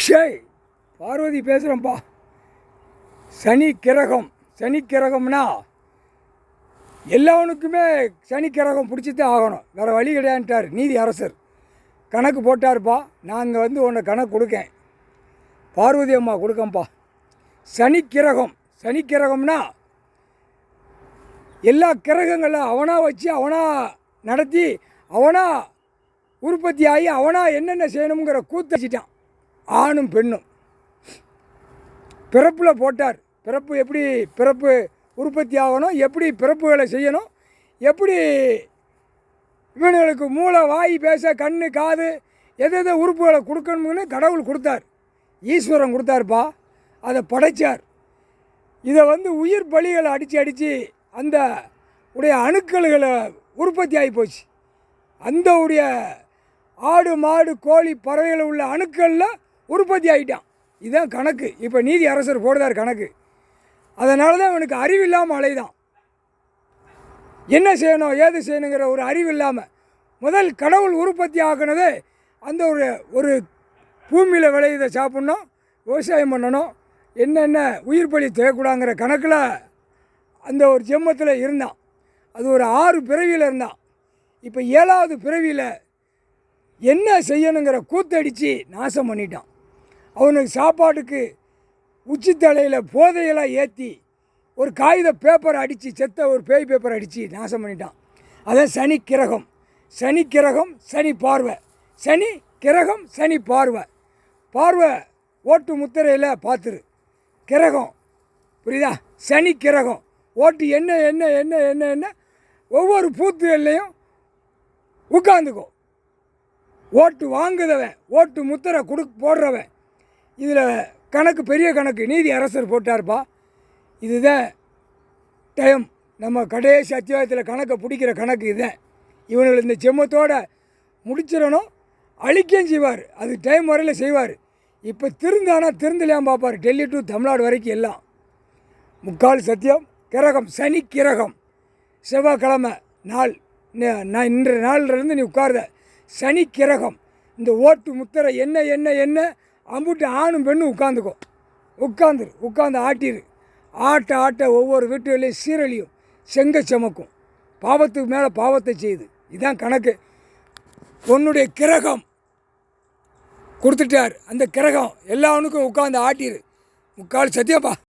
ஷேய் பார்வதி பேசுகிறேன்ப்பா. சனிக்கிரகம்னா எல்லாவனுக்குமே சனிக்கிரகம் பிடிச்சித்தான் ஆகணும், வேறு வழி கிடையான்ட்டார் நீதி அரசர். கணக்கு போட்டார்ப்பா. நாங்கள் உன்னை கணக்கு கொடுக்கேன், பார்வதி அம்மா கொடுக்கம்பா. சனிக்கிரகம்னா எல்லா கிரகங்களும் அவனாக வச்சு அவனாக நடத்தி அவனாக உற்பத்தி ஆகி அவனாக என்னென்ன செய்யணுங்கிற கூத்தச்சிட்டான். ஆணும் பெண்ணும் பிறப்பில் போட்டார். பிறப்பு எப்படி பிறப்பு உற்பத்தி ஆகணும், எப்படி பிறப்புகளை செய்யணும், எப்படி இவனுங்களுக்கு மூளை வாய் பேச கண்ணு காது எதை உறுப்புகளை கொடுக்கணும்னு கடவுள் கொடுத்தார், ஈஸ்வரன் கொடுத்தாருப்பா. அதை படைத்தார். இதை உயிர் பலிகளை அடித்து அந்த உடைய அணுக்கள்களை உற்பத்தி ஆகி போச்சு. அந்த உடைய ஆடு மாடு கோழி பறவைகள் உள்ள அணுக்களில் உற்பத்தி ஆகிட்டான். இதுதான் கணக்கு. இப்போ நீதி அரசர் போடுதார் கணக்கு. அதனால தான் இவனுக்கு அறிவில்லாமல் அலைதான். என்ன செய்யணும் ஏது செய்யணுங்கிற ஒரு அறிவு இல்லாமல் முதல் கடவுள் உற்பத்தி ஆக்கினது அந்த ஒரு பூமியில் விளையதை சாப்பிட்ணும், விவசாயம் பண்ணணும், என்னென்ன உயிர் பலி தேவைக்கூடாங்கிற கணக்கில் அந்த ஒரு ஜென்மத்தில் இருந்தான். அது ஒரு 6 பிறவியில் இருந்தான். இப்போ 7வது பிறவியில் என்ன செய்யணுங்கிற கூத்தடித்து நாசம் பண்ணிட்டான். அவனுக்கு சாப்பாட்டுக்கு உச்சித்தலையில் போதையெல்லாம் ஏற்றி ஒரு காகித பேப்பரை அடித்து செத்த ஒரு பேய் பேப்பரை அடித்து நாசம் பண்ணிட்டான். அதான் சனிக்கிரகம் சனி பார்வை. சனி பார்வை. பார்வை ஓட்டு முத்திரையில் பார்த்துரு. கிரகம் புரியுதா? சனி கிரகம் ஓட்டு என்ன என்ன என்ன என்ன என்ன ஒவ்வொரு பூத்துகள்லையும் உட்காந்துக்கோ. ஓட்டு வாங்குதவன், ஓட்டு முத்திரை போடுறவன். இதில் கணக்கு பெரிய கணக்கு நீதி அரசர் போட்டார்ப்பா. இதுதான் டைம். நம்ம கடைசி அத்தியாயத்தில் கணக்கை பிடிக்கிற கணக்கு இதுதான். இவனுங்களை இந்த செம்மத்தோடு முடிச்சிடணும், அழிக்கையும் செய்வார். அது டைம் வரையில் செய்வார். இப்போ திருந்தலையாம் பார்ப்பார். டெல்லி டு தமிழ்நாடு வரைக்கும் எல்லாம் முக்கால் சத்தியம். கிரகம் சனிக்கிரகம் செவ்வாய்க்கிழமை நாள். நான் இன்றைய நாளிலிருந்து நீ உட்கார்த சனிக்கிரகம். இந்த ஓட்டு முத்திரை என்ன என்ன என்ன அம்புட்டு ஆணும் பெண்ணும் உட்காந்து ஆட்டிரு. ஆட்ட ஒவ்வொரு வீட்டுகளையும் சீரழியும், செங்க சமக்கும், பாவத்துக்கு மேலே பாவத்தை செய்யுது. இதுதான் கணக்கு. உன்னுடைய கிரகம் கொடுத்துட்டார். அந்த கிரகம் எல்லாவனுக்கும் உட்காந்து ஆட்டிரு. முக்கால் சத்தியப்பா.